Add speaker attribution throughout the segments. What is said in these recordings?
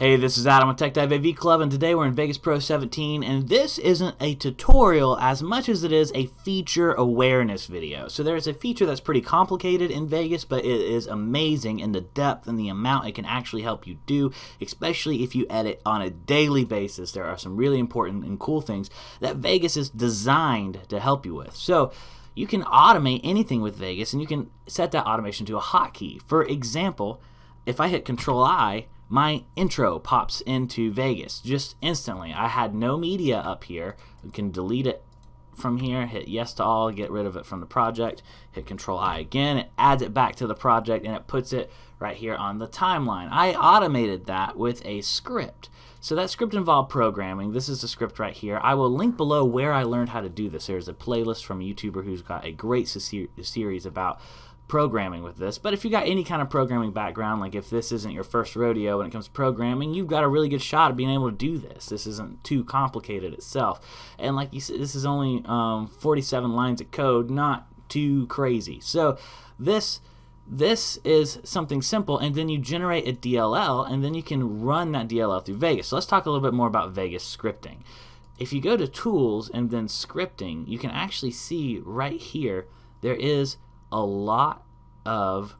Speaker 1: Hey, this is Adam with Tech Dive AV Club, and today we're in Vegas Pro 17, and this isn't a tutorial as much as it is a feature awareness video. So there's a feature that's pretty complicated in Vegas, but it is amazing in the depth and the amount it can actually help you do, especially if you edit on a daily basis. There are some really important and cool things that Vegas is designed to help you with. So you can automate anything with Vegas, and you can set that automation to a hotkey. For example, if I hit Control-I, my intro pops into Vegas just instantly. I had no media up here. You can delete it from here, hit yes to all, get rid of it from the project, hit Control-I again, it adds it back to the project, and it puts it right here on the timeline. I automated that with a script. So that script involved programming. This is the script right here. I will link below where I learned how to do this. There's a playlist from a YouTuber who's got a great series about programming with this. But if you got any kind of programming background, like if this isn't your first rodeo when it comes to programming, you've got a really good shot of being able to do this. This isn't too complicated itself. And like you said, this is only 47 lines of code, not too crazy. So this is something simple, and then you generate a DLL, and then you can run that DLL through Vegas. So let's talk a little bit more about Vegas scripting. If you go to Tools and then Scripting, you can actually see right here there is a lot of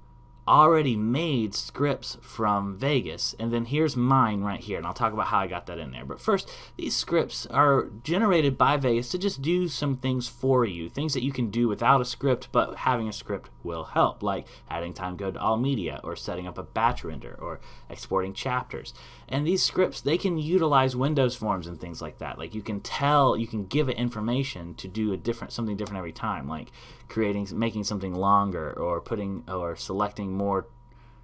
Speaker 1: already made scripts from Vegas, and then here's mine right here, and I'll talk about how I got that in there. But first, these scripts are generated by Vegas to just do some things for you, things that you can do without a script, but having a script will help, like adding timecode to all media, or setting up a batch render, or exporting chapters. And these scripts, they can utilize Windows forms and things like that. Like you can give it information to do something different every time, like making something longer, or selecting more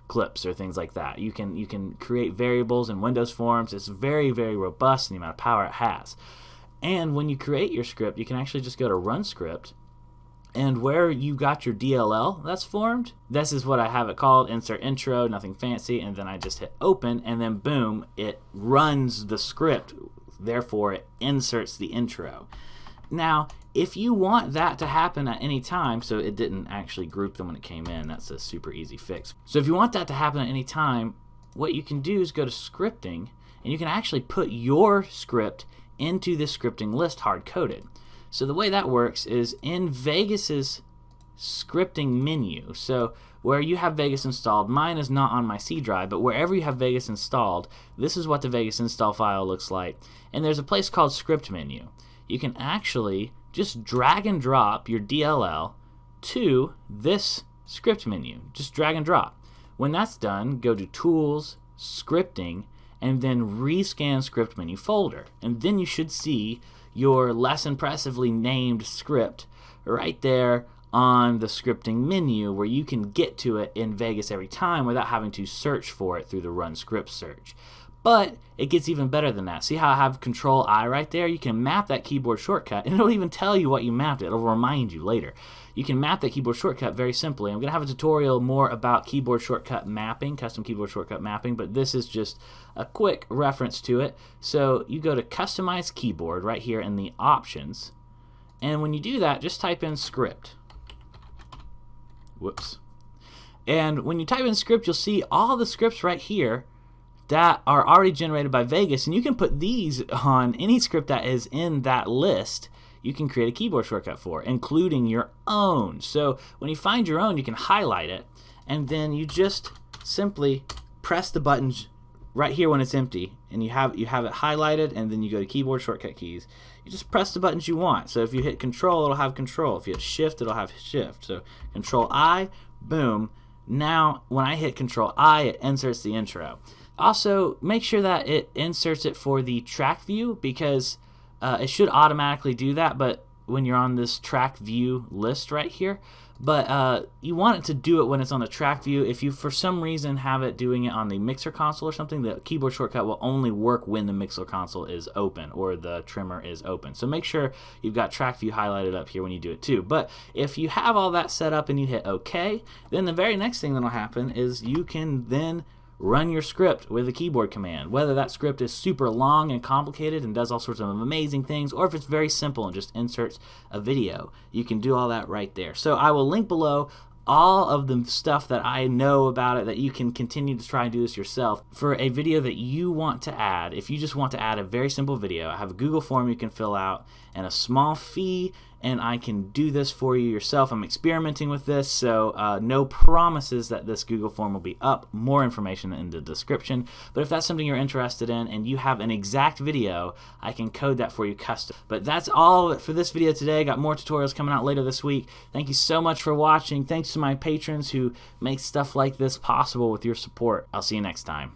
Speaker 1: clips or things like that. You can create variables in Windows forms. It's very, very robust in the amount of power it has. And when you create your script, you can actually just go to Run Script, and where you got your DLL that's formed, this is what I have it called, insert intro, nothing fancy, and then I just hit open, and then boom, it runs the script, therefore it inserts the intro. Now, if you want that to happen at any time, so it didn't actually group them when it came in, that's a super easy fix. So if you want that to happen at any time, what you can do is go to Scripting, and you can actually put your script into this scripting list hard-coded. So the way that works is in Vegas's scripting menu. So where you have Vegas installed, mine is not on my C drive, but wherever you have Vegas installed, this is what the Vegas install file looks like. And there's a place called Script Menu. You can actually just drag and drop your DLL to this script menu. Just drag and drop. When that's done, go to Tools, Scripting, and then Rescan Script Menu folder. And then you should see your less impressively named script right there on the scripting menu, where you can get to it in Vegas every time without having to search for it through the Run Script search. But it gets even better than that. See how I have Control-I right there? You can map that keyboard shortcut, and it'll even tell you what you mapped. It'll remind you later. You can map that keyboard shortcut very simply. I'm going to have a tutorial more about keyboard shortcut mapping, custom keyboard shortcut mapping, but this is just a quick reference to it. So you go to Customize Keyboard right here in the Options, and when you do that, just type in Script. Whoops. And when you type in Script, you'll see all the scripts right here that are already generated by Vegas, and you can put these on any script that is in that list. You can create a keyboard shortcut for, including your own. So when you find your own, you can highlight it, and then you just simply press the buttons right here when it's empty, and you have it highlighted, and then you go to keyboard shortcut keys. You just press the buttons you want. So if you hit Control, it'll have Control. If you hit Shift, it'll have Shift. So Control-I, boom. Now when I hit Control-I, it inserts the intro. Also, make sure that it inserts it for the track view, because it should automatically do that, but when you're on this track view list right here, but you want it to do it when it's on the track view. If you for some reason have it doing it on the mixer console or something, the keyboard shortcut will only work when the mixer console is open or the trimmer is open. So make sure you've got track view highlighted up here when you do it too. But if you have all that set up and you hit OK, then the very next thing that'll happen is you can then run your script with a keyboard command, whether that script is super long and complicated and does all sorts of amazing things, or if it's very simple and just inserts a video. You can do all that right there. So I will link below all of the stuff that I know about it that you can continue to try and do this yourself. For a video that you want to add, if you just want to add a very simple video, I have a Google form you can fill out and a small fee, and I can do this for you yourself. I'm experimenting with this, so no promises that this Google form will be up. More information in the description. But if that's something you're interested in and you have an exact video, I can code that for you custom. But that's all for this video today. Got more tutorials coming out later this week. Thank you so much for watching. Thanks to my patrons who make stuff like this possible with your support. I'll see you next time.